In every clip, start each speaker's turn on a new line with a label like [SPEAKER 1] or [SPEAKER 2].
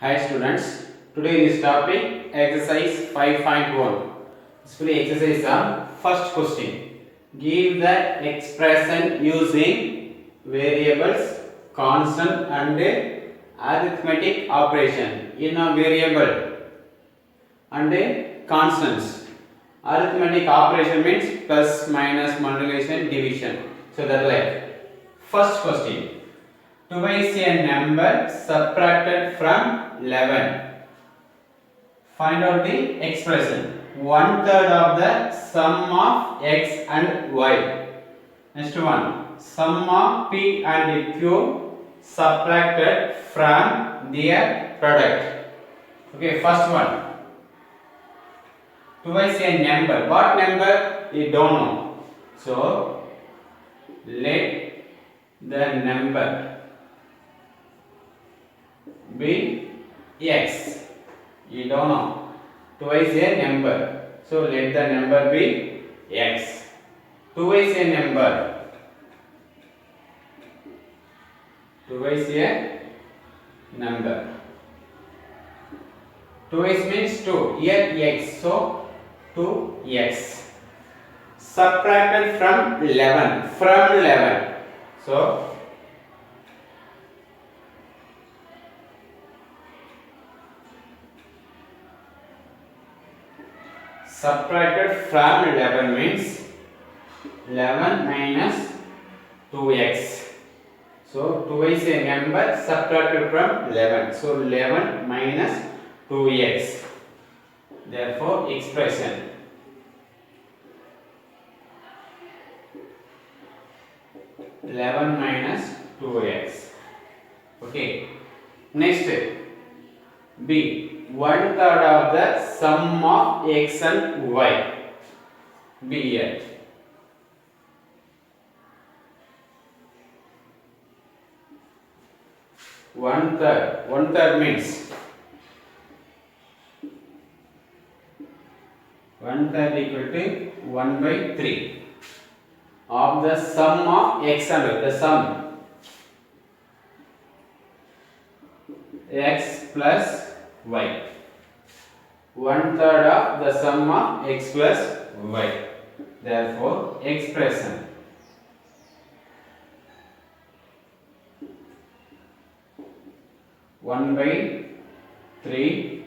[SPEAKER 1] Hi students, today this topic exercise 5.1. Basically exercise first question. Give the expression using variables, constant and arithmetic operation in a variable and constants. Arithmetic operation means plus, minus, multiplication, division. So that like first question. Twice a number subtracted from 11. Find out the expression. One third of the sum of x and y. Next one. Sum of p and q subtracted from their product. Okay, first one. Twice a number. What number? You don't know. So, let the number be x. You don't know. Twice a number. So let the number be x. Twice a number. Twice a number. Twice means 2. Here x. So 2x. Subtracted from 11. From 11. So subtracted from 11 means 11 minus 2x. So twice a number subtracted from 11. So 11 minus 2x. Therefore expression. Eleven minus 2x. Okay. Next B. One third of the sum of x and y. B here. One third. One third means 1/3 equal to 1/3 of the sum of x and y. The sum x plus y. One third of the sum of x plus y. Therefore, expression one by 3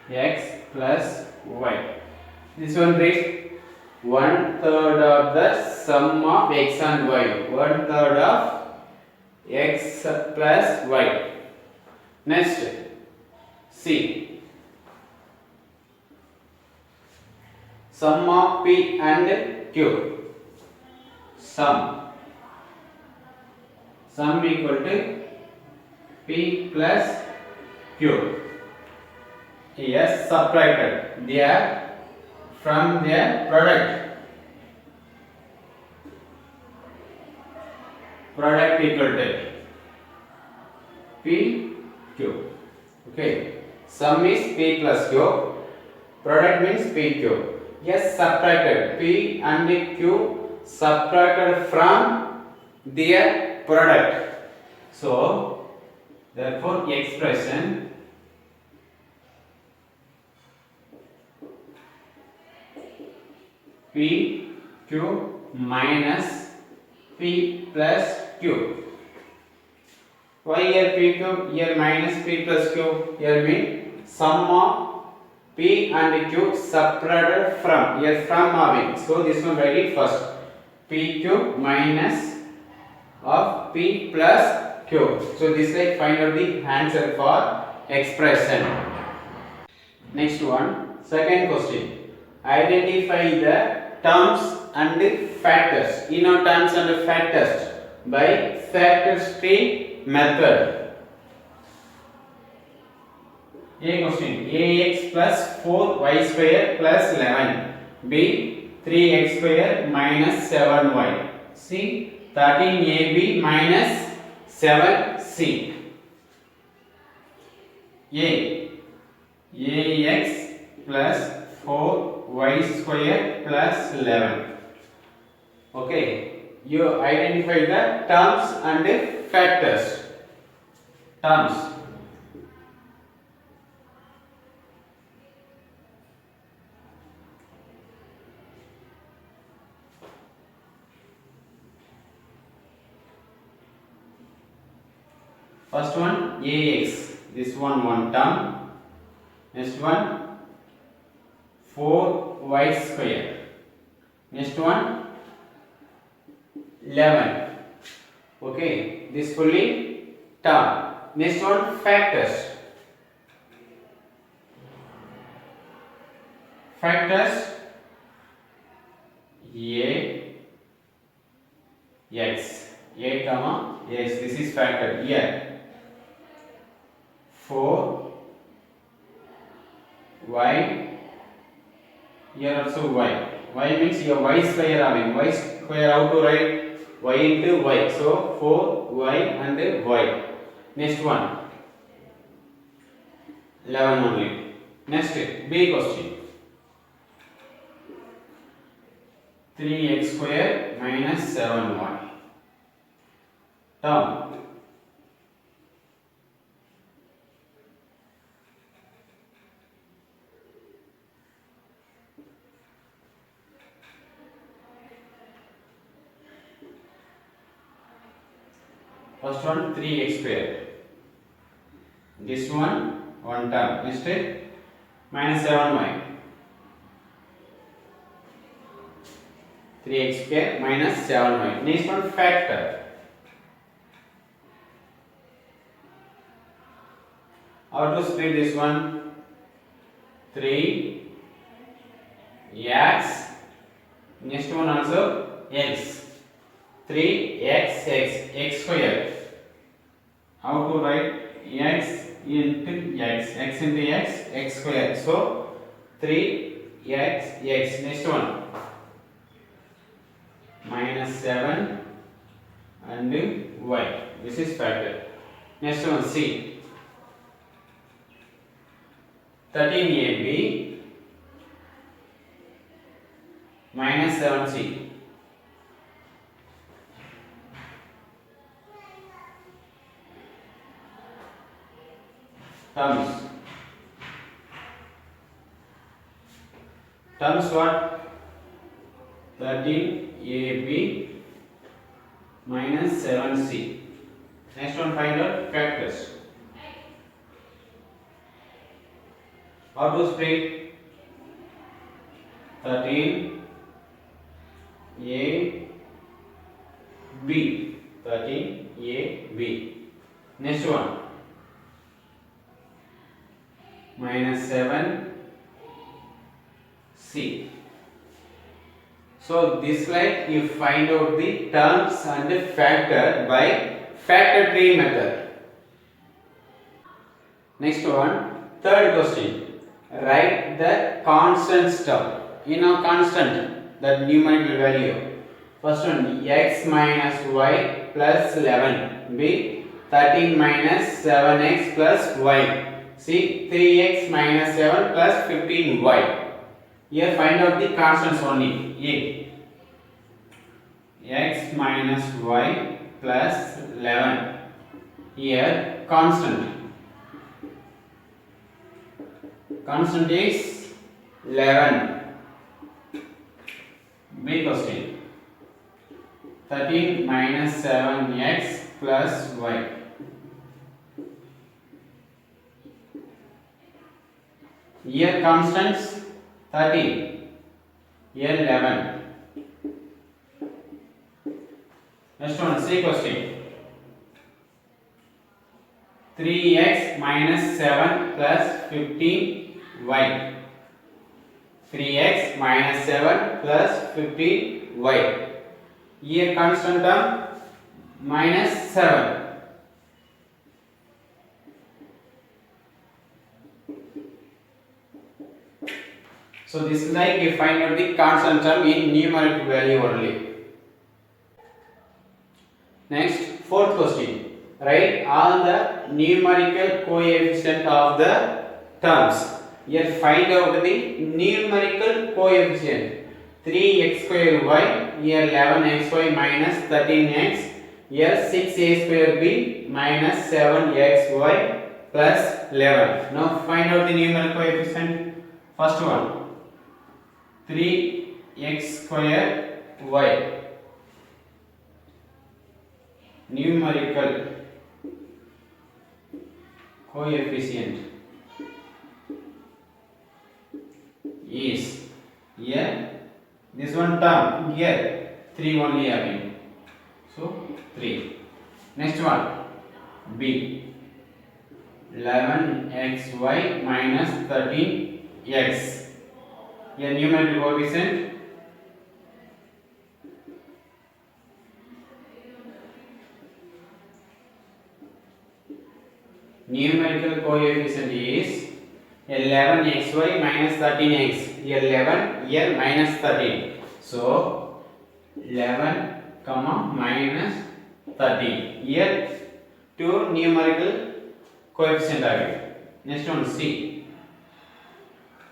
[SPEAKER 1] x plus y. This one reads one third of the sum of x and y. One third of x plus y. Next, C. Sum of p and q. Sum equal to p plus q. Yes, subtracted. They are from their product. Product equal to p q. Okay. Sum is p plus q. Product means p q. Yes, subtracted. P and q subtracted from their product. So, therefore, expression p q minus p plus q. Why here p q? Here minus p plus q. Here mean sum of p and q subtracted from. Here from having. So this one write it first. P q minus of p plus q. So this like find out the answer for expression. Next one. Second question. Identify the terms and factors. You know terms and factors by factor tree method. A question. Ax plus 4y square plus 11. B 3x square minus 7y. C 13ab minus 7c. Ax plus 4y square plus 11. Okay, you identify the terms and factors. Terms. First one ax, this one term. Next one 4y square. Next one 11. Okay, this fully term. Next one factors. Factors a x, a comma x. This is factor here. 4 y, here also y. Y means your y square having y square how to write y into y. So 4y and y. Next one 11 only. Next B question. 3x square minus 7y. Term. First one 3x square. This one term. Next minus 7y. 3x square minus 7y. Next one factor. How to split this one? 3 x. Next one also x. 3x x square. How to write x into x into x square. So 3x. Next one minus 7 and y. This is factor. Next one C. 13ab minus 7c. Terms what? 13ab minus 7c. Next one find out factors. How to split? 13 a b. 13 a b. Next one minus 7 c. So this like you find out the terms and the factor by factor tree method. Next one, third question. Write the constant term. You know constant, that numerical value. First one x minus y plus 11. B 13 minus 7x plus y. C 3x minus 7 plus 15y. Here find out the constants only. X minus y plus 11. Here constant. Constant is 11. B question. 13 minus 7x plus y. Here constants 13. Here 11. Next one C question. 3x minus 7 plus 15y. 3x minus 7 plus 15y. Here constant term minus 7. So this is like you find out the constant term in numeric value only. Next, fourth question. Write all the numerical coefficient of the terms. Here find out the numerical coefficient. 3x square y, here 11xy minus 13x, here 6a square b minus 7xy plus 11. Now find out the numerical coefficient. First one, 3x square y. Numerical coefficient is here. This one term here 3 only having. So 3. Next one B 11xy minus 13x. Here numerical coefficient is 11xy minus 13x. Here 11, here minus 13. So 11 comma minus 13. Here two numerical coefficient are given. Next one C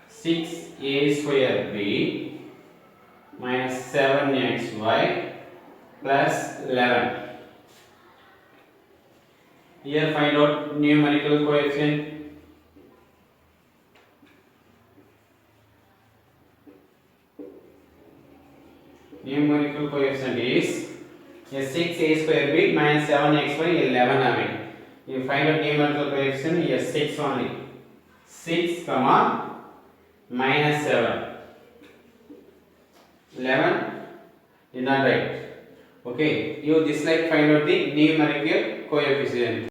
[SPEAKER 1] 6a square b minus 7xy plus 11. Here find out numerical coefficient. Numerical coefficient is 6a square b minus 7xy 11 having. You find out numerical coefficient here 6 only. 6 comma minus 7. 11 is not right. Okay, you this like find out the numerical coefficient.